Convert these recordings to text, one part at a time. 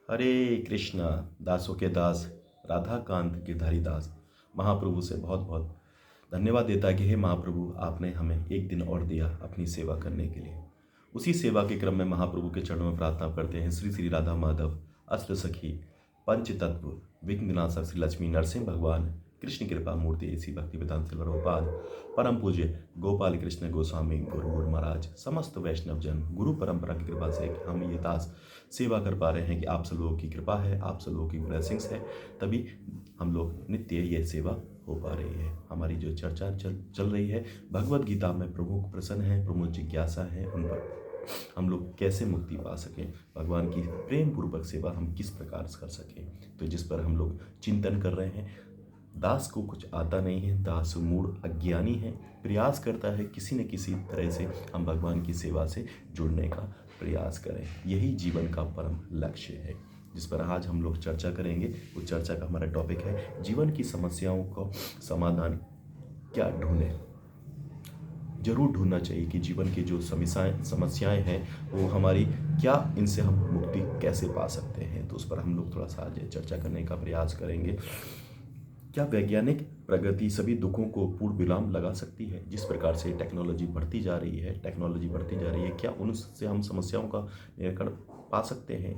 हरे कृष्णा। दासों के दास राधा कांत गिरधारी दास महाप्रभु से बहुत बहुत धन्यवाद देता कि हे महाप्रभु, आपने हमें एक दिन और दिया अपनी सेवा करने के लिए। उसी सेवा के क्रम में महाप्रभु के चरणों में प्रार्थना करते हैं। श्री श्री राधा माधव अष्ट सखी पंच तत्व विघ्ननाशक श्री लक्ष्मी नरसिंह भगवान कृष्ण कृपा मूर्ति ऐसी भक्ति वेदांत सिलवरोपाद परम पूज्य गोपाल कृष्ण गोस्वामी गुरु महाराज समस्त वैष्णव जन गुरु परंपरा की कृपा से हम ये दास सेवा कर पा रहे हैं कि आप सब लोगों की कृपा है, आप सब लोगों की ब्लेसिंग्स है, तभी हम लोग नित्य ये सेवा हो पा रही है। हमारी जो चर्चा चल रही है भगवद गीता में, प्रमुख प्रश्न है, प्रमुख जिज्ञासा है, उन पर हम लोग कैसे मुक्ति पा सकें, भगवान की प्रेम पूर्वक सेवा हम किस प्रकार कर सकें, तो जिस पर हम लोग चिंतन कर रहे हैं। दास को कुछ आता नहीं है, दास मूढ़ अज्ञानी है, प्रयास करता है किसी न किसी तरह से हम भगवान की सेवा से जुड़ने का प्रयास करें। यही जीवन का परम लक्ष्य है जिस पर आज हम लोग चर्चा करेंगे। उस चर्चा का हमारा टॉपिक है जीवन की समस्याओं का समाधान क्या ढूंढें। जरूर ढूंढना चाहिए कि जीवन की जो समस्याएं हैं वो हमारी क्या, इनसे हम मुक्ति कैसे पा सकते हैं, तो उस पर हम लोग थोड़ा सा आज चर्चा करने का प्रयास करेंगे। क्या वैज्ञानिक प्रगति सभी दुखों को पूर्ण विराम लगा सकती है? जिस प्रकार से टेक्नोलॉजी बढ़ती जा रही है, क्या उनसे हम समस्याओं का निराकरण पा सकते हैं?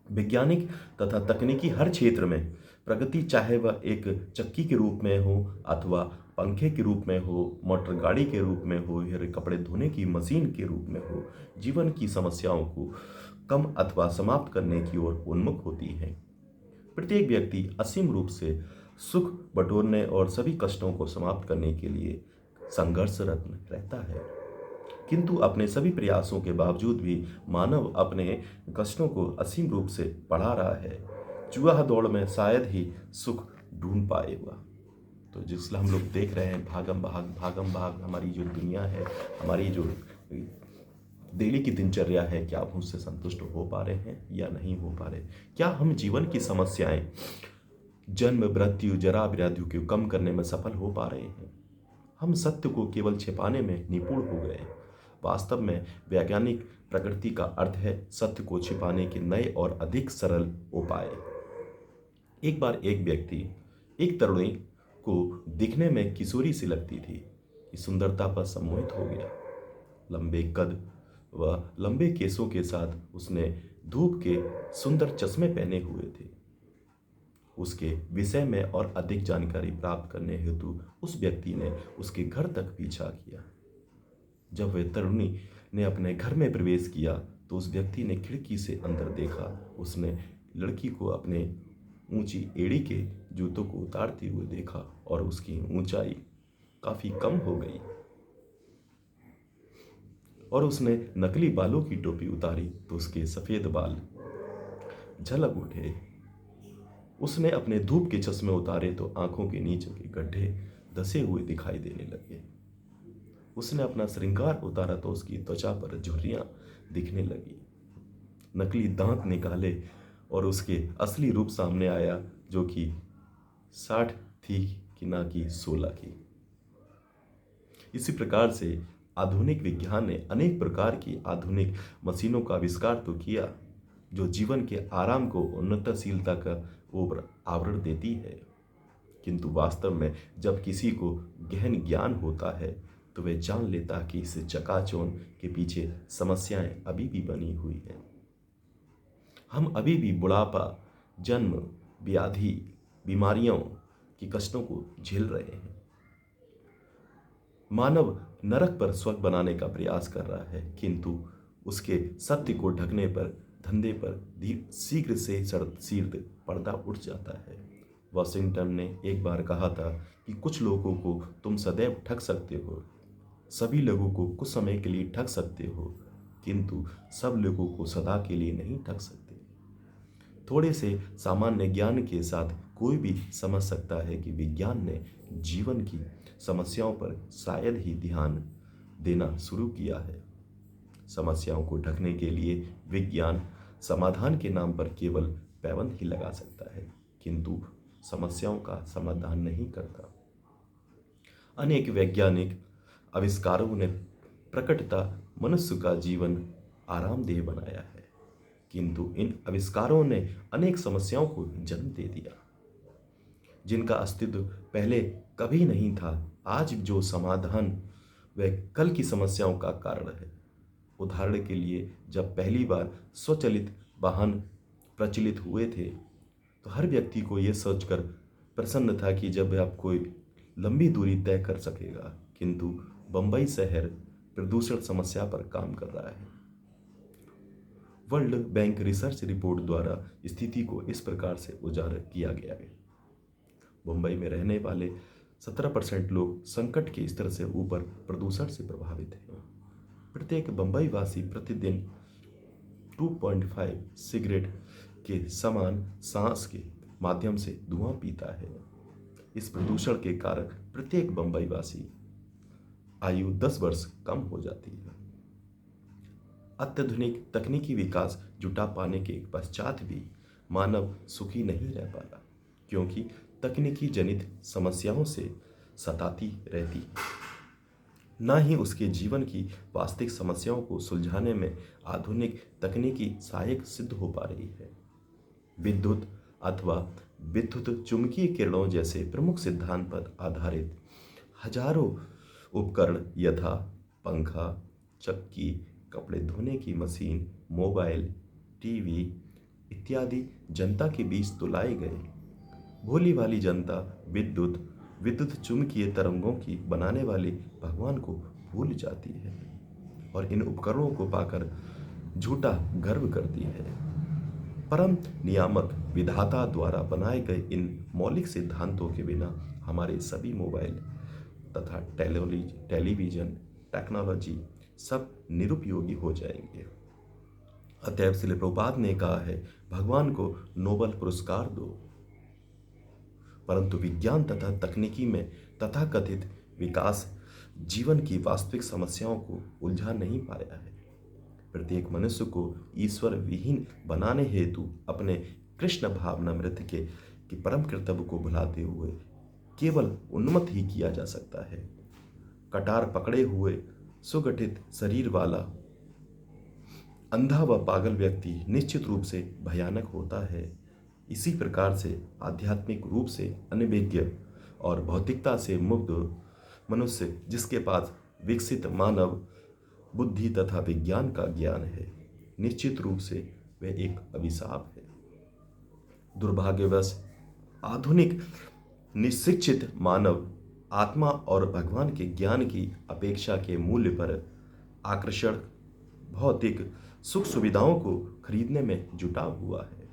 वैज्ञानिक तथा तकनीकी हर क्षेत्र में प्रगति, चाहे वह एक चक्की के रूप में हो अथवा पंखे के रूप में हो, मोटर गाड़ी के रूप में हो या कपड़े धोने की मशीन के रूप में हो, जीवन की समस्याओं को कम अथवा समाप्त करने की ओर उन्मुख होती है। प्रत्येक व्यक्ति असीम रूप से सुख बटोरने और सभी कष्टों को समाप्त करने के लिए संघर्षरत रहता है, किंतु अपने सभी प्रयासों के बावजूद भी मानव अपने कष्टों को असीम रूप से बढ़ा रहा है। जुआ दौड़ में शायद ही सुख ढूंढ पाएगा। तो जिसलिए हम लोग देख रहे हैं भागम भाग हमारी जो दुनिया है, हमारी जो डेली की दिनचर्या है, क्या हम उससे संतुष्ट हो पा रहे हैं या नहीं हो पा रहे? क्या हम जीवन की समस्याएं, जन्म मृत्यु जरा व्याधि को कम करने में सफल हो पा रहे हैं? हम सत्य को केवल छिपाने में निपुण हो गए। वास्तव में वैज्ञानिक प्रकृति का अर्थ है सत्य को छिपाने के नए और अधिक सरल उपाय। एक बार एक व्यक्ति एक तरुणी को दिखने में किशोरी सी लगती थी कि सुंदरता पर सम्मोहित हो गया। लंबे कद व लंबे केसों के साथ उसने धूप के सुंदर चश्मे पहने हुए थे। उसके विषय में और अधिक जानकारी प्राप्त करने हेतु उस व्यक्ति ने उसके घर तक पीछा किया। जब वह तरुणी ने अपने घर में प्रवेश किया तो उस व्यक्ति ने खिड़की से अंदर देखा। उसने लड़की को अपने ऊंची एड़ी के जूतों को उतारते हुए देखा और उसकी ऊंचाई काफी कम हो गई और उसने नकली बालों की टोपी उतारी तो उसके सफेद बाल झलक उठे। उसने अपने धूप के चश्मे उतारे तो आंखों के नीचे के गड्ढे धसे हुए दिखाई देने लगे। उसने अपना श्रृंगार उतारा तो उसकी त्वचा पर झुर्रियां दिखने लगी। नकली दांत निकाले और उसके असली रूप सामने आया, जो कि 60 थी कि ना कि 16 की। इसी प्रकार से आधुनिक विज्ञान ने अनेक प्रकार की आधुनिक मशीनों का आविष्कार तो किया जो जीवन के आराम को उन्नतशीलता का ऊपर आवरण देती है, किंतु वास्तव में जब किसी को गहन ज्ञान होता है तो वह जान लेता कि इस चकाचौंध के पीछे समस्याएं अभी भी बनी हुई हैं। हम अभी भी बुढ़ापा, जन्म, व्याधि, बीमारियों की कष्टों को झेल रहे हैं। मानव नरक पर स्वर्ग बनाने का प्रयास कर रहा है, किंतु उसके सत्य को ढकने पर, धंधे पर शीघ्र से शीर्ष पर्दा उठ जाता है। वॉशिंगटन ने एक बार कहा था कि कुछ लोगों को तुम सदैव ठग सकते हो, सभी लोगों को कुछ समय के लिए ठग सकते हो, किंतु सब लोगों को सदा के लिए नहीं ठग सकते। थोड़े से सामान्य ज्ञान के साथ कोई भी समझ सकता है कि विज्ञान ने जीवन की समस्याओं पर शायद ही ध्यान देना शुरू किया है। समस्याओं को ढकने के लिए विज्ञान समाधान के नाम पर केवल पैबंद ही लगा सकता है, किंतु समस्याओं का समाधान नहीं करता। अनेक वैज्ञानिक आविष्कारों ने प्रकटता मनुष्य का जीवन आरामदेह बनाया है। किंतु इन आविष्कारों ने अनेक समस्याओं को जन्म दे दिया, जिनका अस्तित्व पहले कभी नहीं था। आज जो समाधान वह कल की समस्याओं का कारण है। उदाहरण के लिए, जब पहली बार स्वचालित वाहन प्रचलित हुए थे तो हर व्यक्ति को यह सोचकर प्रसन्न था कि जब आप कोई लंबी दूरी तय कर सकेगा, किंतु बंबई शहर प्रदूषण समस्या पर काम कर रहा है। वर्ल्ड बैंक रिसर्च रिपोर्ट द्वारा स्थिति को इस प्रकार से उजागर किया गया है। मुंबई में रहने वाले 17% लोग संकट के स्तर से ऊपर प्रदूषण से प्रभावित हैं। प्रत्येक बंबई वासी प्रतिदिन 2.5 सिगरेट के समान सांस के माध्यम से धुआं पीता है। इस प्रदूषण के कारण प्रत्येक बंबई वासी आयु 10 वर्ष कम हो जाती है। अत्याधुनिक तकनीकी विकास जुटा पाने के पश्चात भी मानव सुखी नहीं रह पाता, क्योंकि तकनीकी जनित समस्याओं से सताती रहती है। न ही उसके जीवन की वास्तविक समस्याओं को सुलझाने में आधुनिक तकनीकी सहायक सिद्ध हो पा रही है। विद्युत अथवा विद्युत चुंबकीय किरणों जैसे प्रमुख सिद्धांत पर आधारित हजारों उपकरण यथा पंखा, चक्की, कपड़े धोने की मशीन, मोबाइल, टीवी इत्यादि जनता के बीच तो लाए गए। भोली भाली जनता विद्युत चुंबकीय तरंगों की बनाने वाले भगवान को भूल जाती है और इन उपकरणों को पाकर झूठा गर्व करती है। परम नियामक विधाता द्वारा बनाए गए इन मौलिक सिद्धांतों के बिना हमारे सभी मोबाइल तथा टेलीविजन टेक्नोलॉजी सब निरुपयोगी हो जाएंगे। अतएव श्रील प्रभुपाद ने कहा है, भगवान को नोबेल पुरस्कार दो, परंतु विज्ञान तथा तकनीकी में तथाकथित विकास जीवन की वास्तविक समस्याओं को उलझा नहीं पाया है। प्रत्येक मनुष्य को ईश्वर विहीन बनाने हेतु अपने कृष्ण भावनामृत के परम कर्तव्य को भुलाते हुए केवल उन्मत्त ही किया जा सकता है। कटार पकड़े हुए सुगठित शरीर वाला अंधा व पागल व्यक्ति निश्चित रूप से भयानक होता है। इसी प्रकार से आध्यात्मिक रूप से अनभिज्ञ और भौतिकता से मुक्त मनुष्य, जिसके पास विकसित मानव बुद्धि तथा विज्ञान का ज्ञान है, निश्चित रूप से वह एक अभिशाप है। दुर्भाग्यवश आधुनिक निशिक्षित मानव आत्मा और भगवान के ज्ञान की अपेक्षा के मूल्य पर आकर्षण भौतिक सुख सुविधाओं को खरीदने में जुटा हुआ है।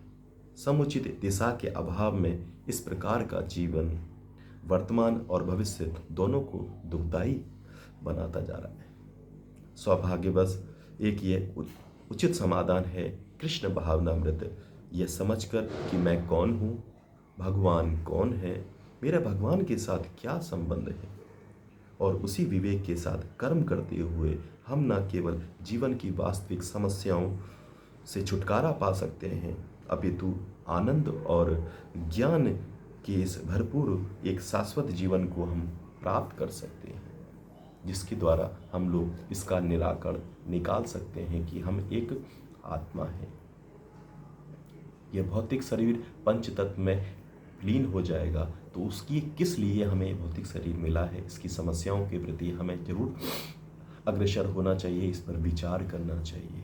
समुचित दिशा के अभाव में इस प्रकार का जीवन वर्तमान और भविष्य दोनों को दुखदायी बनाता जा रहा है। सौभाग्यवश एक ये उचित समाधान है कृष्ण भावनामृत, यह समझकर कि मैं कौन हूँ, भगवान कौन है, मेरा भगवान के साथ क्या संबंध है, और उसी विवेक के साथ कर्म करते हुए हम न केवल जीवन की वास्तविक समस्याओं से छुटकारा पा सकते हैं, अपितु आनंद और ज्ञान के इस भरपूर एक शाश्वत जीवन को हम प्राप्त कर सकते हैं, जिसके द्वारा हम लोग इसका निराकरण निकाल सकते हैं कि हम एक आत्मा हैं। यह भौतिक शरीर पंच तत्व में लीन हो जाएगा तो उसकी किस लिए हमें भौतिक शरीर मिला है, इसकी समस्याओं के प्रति हमें जरूर अग्रसर होना चाहिए, इस पर विचार करना चाहिए।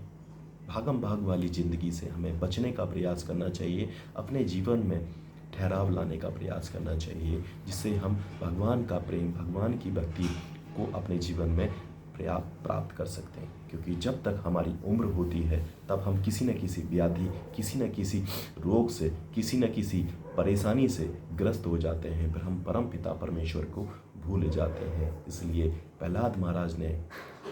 भागम भाग वाली जिंदगी से हमें बचने का प्रयास करना चाहिए, अपने जीवन में ठहराव लाने का प्रयास करना चाहिए, जिससे हम भगवान का प्रेम, भगवान की भक्ति को अपने जीवन में प्राप्त कर सकते हैं। क्योंकि जब तक हमारी उम्र होती है तब हम किसी न किसी व्याधि, किसी न किसी रोग से, किसी न किसी परेशानी से ग्रस्त हो जाते हैं, फिर हम परम पिता परमेश्वर को भूल जाते हैं। इसलिए प्रहलाद महाराज ने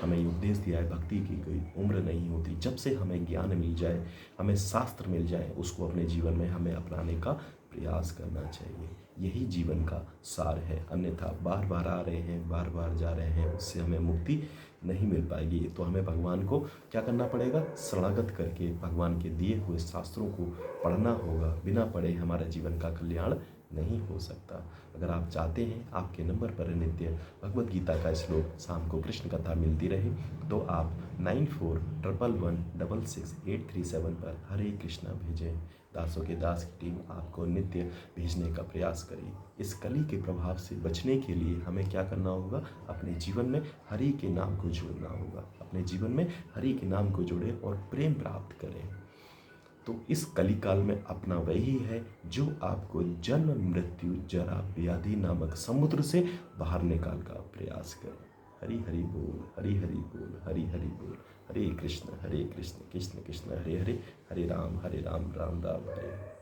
हमें उपदेश दिया है, भक्ति की कोई उम्र नहीं होती। जब से हमें ज्ञान मिल जाए, हमें शास्त्र मिल जाए, उसको अपने जीवन में हमें अपनाने का प्रयास करना चाहिए। यही जीवन का सार है, अन्यथा बार बार आ रहे हैं, बार बार जा रहे हैं, उससे हमें मुक्ति नहीं मिल पाएगी। तो हमें भगवान को क्या करना पड़ेगा, शरणागत करके भगवान के दिए हुए शास्त्रों को पढ़ना होगा। बिना पढ़े हमारा जीवन का कल्याण नहीं हो सकता। अगर आप चाहते हैं आपके नंबर पर नित्य भगवत गीता का श्लोक शाम को कृष्ण कथा मिलती रहे, तो आप 9411166837 पर हरे कृष्णा भेजें। दासों के दास की टीम आपको नित्य भेजने का प्रयास करेगी। इस कली के प्रभाव से बचने के लिए हमें क्या करना होगा? अपने जीवन में हरि के नाम को जोड़ना होगा। अपने जीवन में हरि के नाम को जोड़ें और प्रेम प्राप्त करें। तो इस कलिकाल में अपना वही है जो आपको जन्म मृत्यु जरा व्याधि नामक समुद्र से बाहर निकाल का प्रयास करे। हरि हरि बोल, हरि हरि बोल, हरि हरि बोल। हरे कृष्ण कृष्ण कृष्ण हरे हरे, हरे राम राम राम हरे।